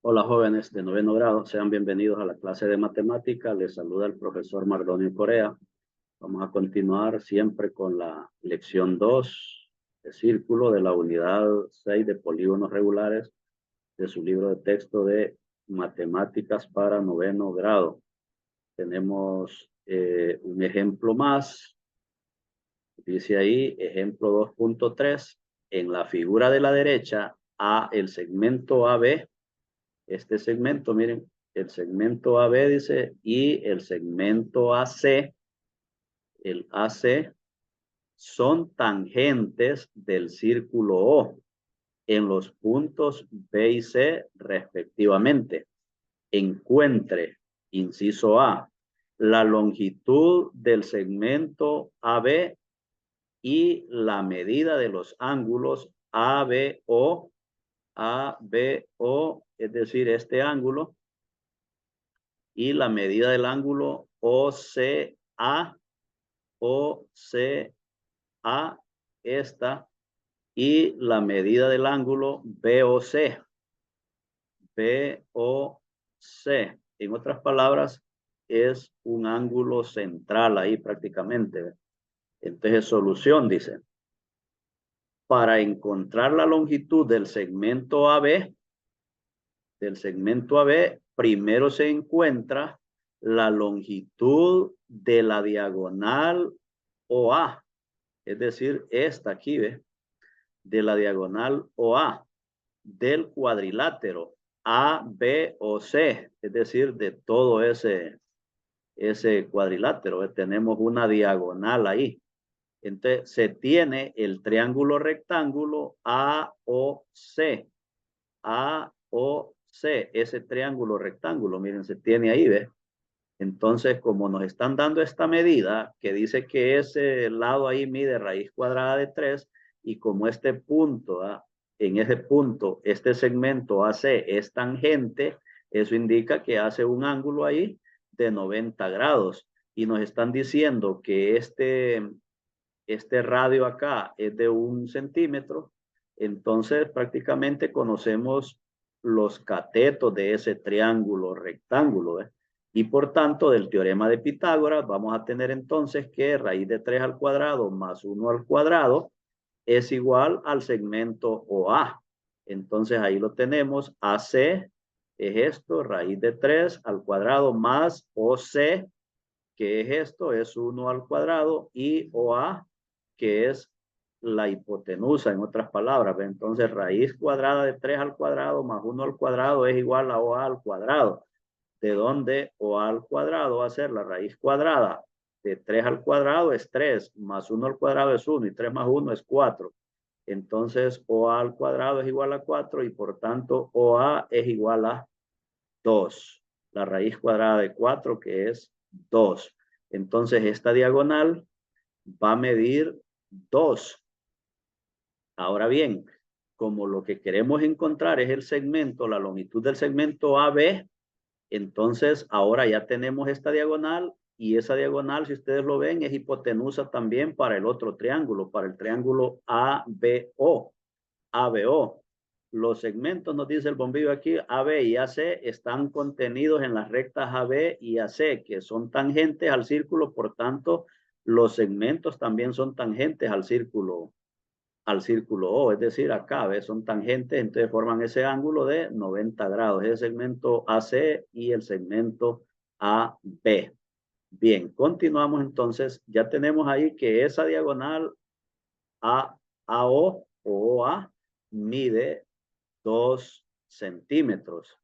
Hola jóvenes de noveno grado, sean bienvenidos a la clase de matemática. Les saluda el profesor Mardonio Corea. Vamos a continuar siempre con la lección 2 de círculo de la unidad 6 de polígonos regulares de su libro de texto de matemáticas para noveno grado. Tenemos un ejemplo más. Dice ahí, ejemplo 2.3. En la figura de la derecha, el segmento AB. Este segmento, miren, el segmento AB dice, y el segmento AC, el AC, son tangentes del círculo O en los puntos B y C respectivamente. Encuentre, inciso A, la longitud del segmento AB y la medida de los ángulos ABO, es decir, este ángulo, y la medida del ángulo OCA, esta, y la medida del ángulo BOC. En otras palabras, es un ángulo central ahí prácticamente. Entonces, solución, dice. Para encontrar la longitud del segmento AB, primero se encuentra la longitud de la diagonal OA, es decir, esta aquí, ¿ve? De la diagonal OA, del cuadrilátero A, B o C, es decir, de todo ese cuadrilátero, ¿ve? Tenemos una diagonal ahí. Entonces, se tiene el triángulo rectángulo AOC, ese triángulo rectángulo, miren, se tiene ahí, ¿ve? Entonces, como nos están dando esta medida, que dice que ese lado ahí mide raíz cuadrada de 3, y como este punto, en ese punto, este segmento AC es tangente, eso indica que hace un ángulo ahí de 90 grados. Y nos están diciendo que este radio acá es de 1 centímetro, entonces prácticamente conocemos los catetos de ese triángulo rectángulo, ¿eh? Y por tanto, del teorema de Pitágoras, vamos a tener entonces que raíz de 3 al cuadrado más 1 al cuadrado es igual al segmento OA. Entonces ahí lo tenemos, AC es esto, raíz de 3 al cuadrado más OC, que es esto, es 1 al cuadrado, y OA, que es la hipotenusa, en otras palabras. Entonces, raíz cuadrada de 3 al cuadrado más 1 al cuadrado es igual a OA al cuadrado, de donde OA al cuadrado va a ser la raíz cuadrada de 3 al cuadrado es 3, más 1 al cuadrado es 1, y 3 más 1 es 4. Entonces, OA al cuadrado es igual a 4, y por tanto, OA es igual a 2. La raíz cuadrada de 4, que es 2. Entonces, esta diagonal va a medir 2. Ahora bien, como lo que queremos encontrar es el segmento, la longitud del segmento AB, entonces ahora ya tenemos esta diagonal, y esa diagonal, si ustedes lo ven, es hipotenusa también para el otro triángulo, para el triángulo ABO. ABO. Los segmentos, nos dice el bombillo aquí, AB y AC están contenidos en las rectas AB y AC, que son tangentes al círculo. Por tanto, los segmentos también son tangentes al círculo O, es decir, acá, ¿ves? Son tangentes, entonces forman ese ángulo de 90 grados, el segmento AC y el segmento AB. Bien, continuamos entonces. Ya tenemos ahí que esa diagonal AO o OA mide 2 centímetros.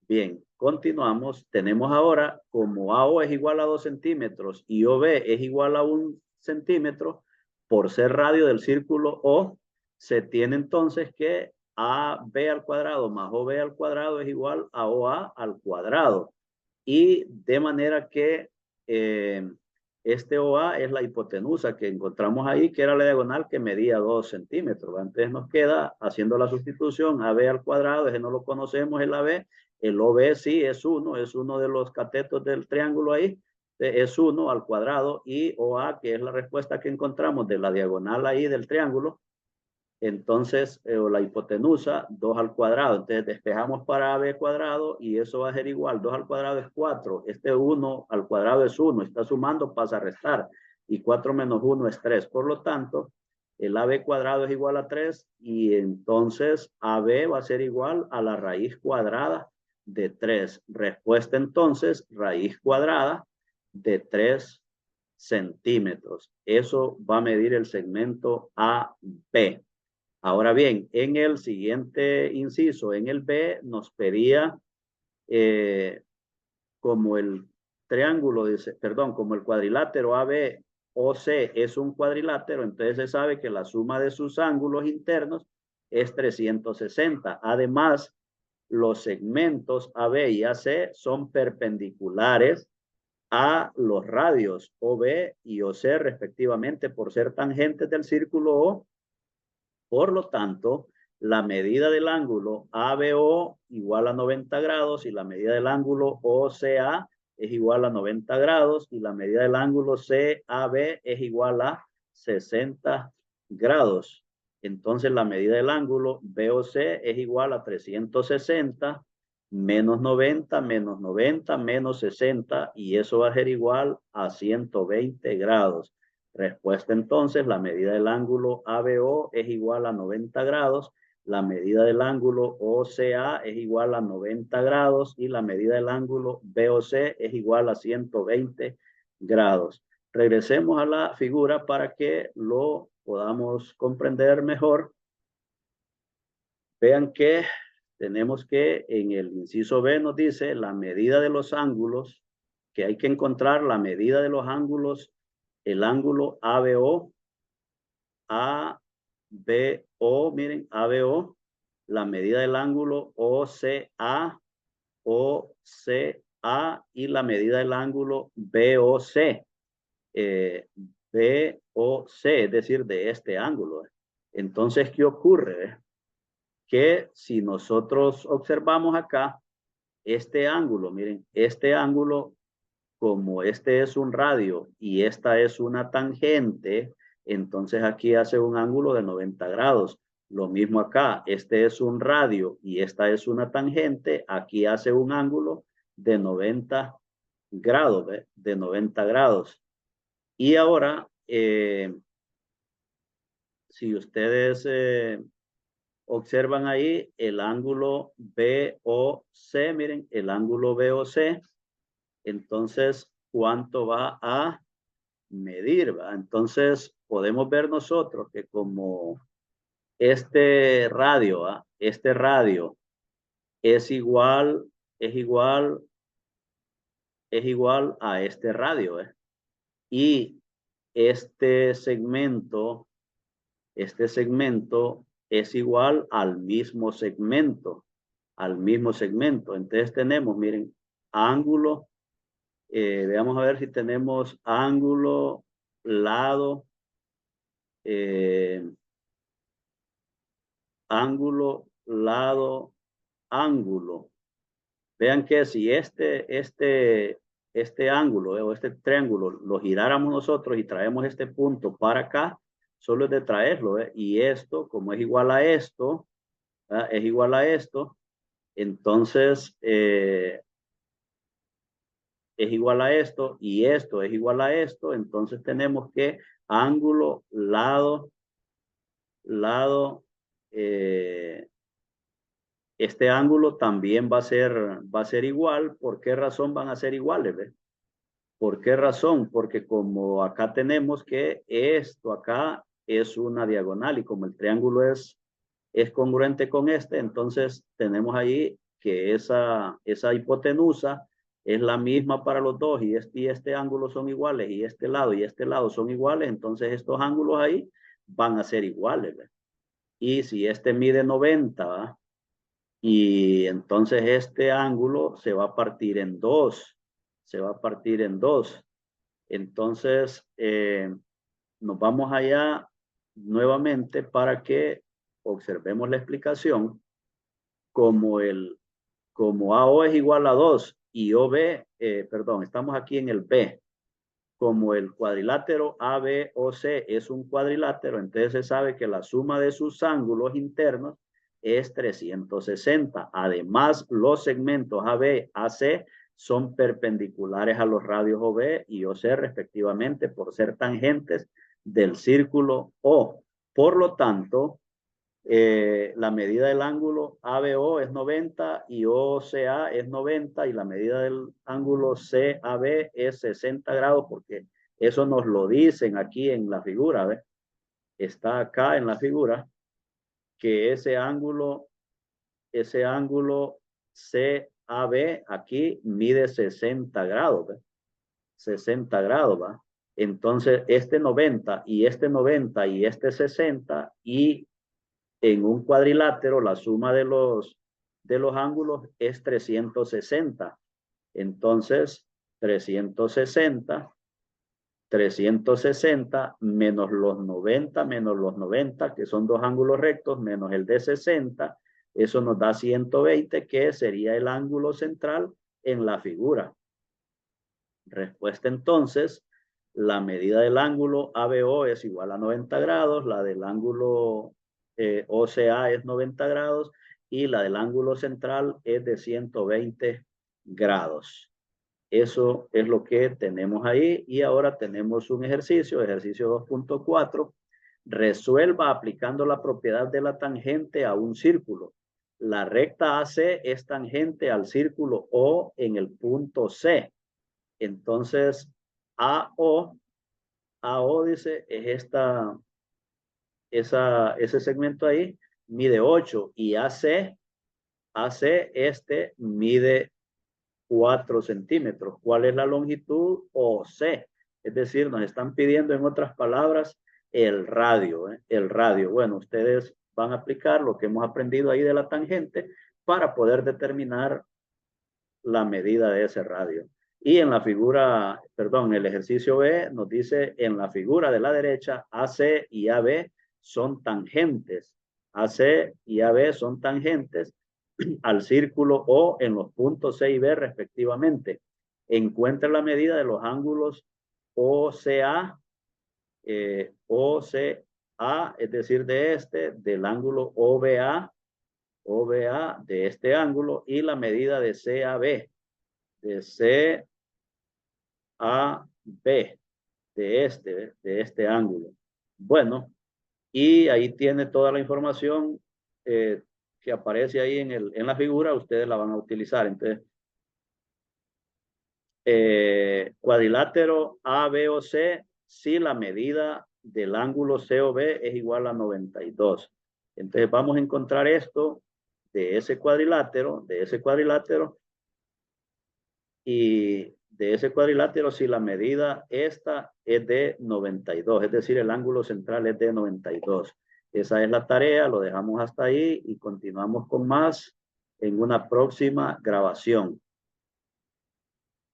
Bien, continuamos. Tenemos ahora, como AO es igual a 2 centímetros y OB es igual a 1 centímetro, por ser radio del círculo O, se tiene entonces que AB al cuadrado más OB al cuadrado es igual a OA al cuadrado. Y de manera que este OA es la hipotenusa que encontramos ahí, que era la diagonal que medía 2 centímetros. Entonces nos queda, haciendo la sustitución, AB al cuadrado, ese no lo conocemos, el AB. El OB sí es 1, es uno de los catetos del triángulo ahí, es 1 al cuadrado, y OA, que es la respuesta que encontramos de la diagonal ahí del triángulo, Entonces, o la hipotenusa, 2 al cuadrado. Entonces, despejamos para AB cuadrado y eso va a ser igual. 2 al cuadrado es 4. Este 1 al cuadrado es 1. Está sumando, pasa a restar. Y 4 menos 1 es 3. Por lo tanto, el AB cuadrado es igual a 3. Y entonces, AB va a ser igual a la raíz cuadrada de 3. Respuesta entonces, raíz cuadrada de 3 centímetros. Eso va a medir el segmento AB. Ahora bien, en el siguiente inciso, en el B, nos pedía como el triángulo, dice, perdón, como el cuadrilátero AB o C es un cuadrilátero, entonces se sabe que la suma de sus ángulos internos es 360. Además, los segmentos AB y AC son perpendiculares a los radios OB y OC respectivamente por ser tangentes del círculo O. Por lo tanto, la medida del ángulo ABO igual a 90 grados y la medida del ángulo OCA es igual a 90 grados y la medida del ángulo CAB es igual a 60 grados. Entonces la medida del ángulo BOC es igual a 360 menos 90 menos 90 menos 60 y eso va a ser igual a 120 grados. Respuesta entonces, la medida del ángulo ABO es igual a 90 grados, la medida del ángulo OCA es igual a 90 grados y la medida del ángulo BOC es igual a 120 grados. Regresemos a la figura para que lo podamos comprender mejor. Vean que tenemos que en el inciso B nos dice la medida de los ángulos, que hay que encontrar la medida de los ángulos, el ángulo ABO, ABO, miren, ABO, la medida del ángulo OCA, OCA y la medida del ángulo BOC, BOC, es decir, de este ángulo. Entonces, ¿qué ocurre? Que si nosotros observamos acá, este ángulo, miren, este ángulo, como este es un radio y esta es una tangente, entonces aquí hace un ángulo de 90 grados. Lo mismo acá, este es un radio y esta es una tangente, aquí hace un ángulo de 90 grados, ¿ve? De 90 grados. Y ahora, si ustedes observan ahí el ángulo BOC, miren, el ángulo BOC, entonces, ¿cuánto va a medir? ¿Va? Entonces, podemos ver nosotros que como este radio, ¿va? Este radio es igual, es igual, es igual a este radio, ¿eh? Y este segmento es igual al mismo segmento, al mismo segmento. Entonces tenemos, miren, ángulo, veamos a ver si tenemos ángulo, lado, ángulo, lado, ángulo. Vean que si este ángulo o este triángulo lo giráramos nosotros y traemos este punto para acá, solo es de traerlo. Y esto, como es igual a esto, ¿verdad? Es igual a esto, entonces es igual a esto y esto es igual a esto, entonces tenemos que ángulo, lado, lado, este ángulo también va a ser igual. ¿Por qué razón van a ser iguales? ¿Ve? ¿Por qué razón? Porque como acá tenemos que esto acá es una diagonal y como el triángulo es congruente con este, entonces tenemos ahí que esa hipotenusa es la misma para los dos y este ángulo son iguales y este lado son iguales, entonces estos ángulos ahí van a ser iguales. ¿Ve? Y si este mide 90, ¿va? Y entonces este ángulo se va a partir en dos, se va a partir en dos. Entonces, nos vamos allá nuevamente para que observemos la explicación como como AO es igual a 2 y OB, perdón, estamos aquí en el B. como el cuadrilátero ABOC es un cuadrilátero, entonces se sabe que la suma de sus ángulos internos es 360. Además, los segmentos AB, AC son perpendiculares a los radios OB y OC respectivamente por ser tangentes del círculo O. Por lo tanto, la medida del ángulo ABO es 90 y OCA es 90 y la medida del ángulo CAB es 60 grados porque eso nos lo dicen aquí en la figura, ¿ves? Está acá en la figura que ese ángulo CAB aquí mide 60 grados, ¿ves? 60 grados, ¿va? Entonces, este 90 y este 90 y este 60 y en un cuadrilátero la suma de los ángulos es 360. Entonces, 360 menos los 90, que son dos ángulos rectos, menos el de 60, eso nos da 120, que sería el ángulo central en la figura. Respuesta entonces, la medida del ángulo ABO es igual a 90 grados, la del ángulo OCA es 90 grados y la del ángulo central es de 120 grados. Eso es lo que tenemos ahí y ahora tenemos un ejercicio 2.4. Resuelva aplicando la propiedad de la tangente a un círculo. La recta AC es tangente al círculo O en el punto C. Entonces, AO dice, es ese segmento ahí, mide 8 y AC mide 4 centímetros. ¿Cuál es la longitud OC? Es decir, nos están pidiendo en otras palabras el radio, ¿eh? El radio. Bueno, ustedes van a aplicar lo que hemos aprendido ahí de la tangente para poder determinar la medida de ese radio. Y en la figura, perdón, el ejercicio B nos dice en la figura de la derecha, AC y AB son tangentes. AC y AB son tangentes al círculo O en los puntos C y B respectivamente. Encuentra la medida de los ángulos OCA, OCA, es decir, del ángulo OBA de este ángulo y la medida de CAB, de CAB, de este ángulo. Bueno, y ahí tiene toda la información que aparece ahí en la figura, ustedes la van a utilizar. Entonces, cuadrilátero ABOC, si la medida del ángulo COB es igual a 92. Entonces vamos a encontrar esto de ese cuadrilátero, y de ese cuadrilátero si la medida esta es de 92, es decir, el ángulo central es de 92. Esa es la tarea, lo dejamos hasta ahí y continuamos con más en una próxima grabación.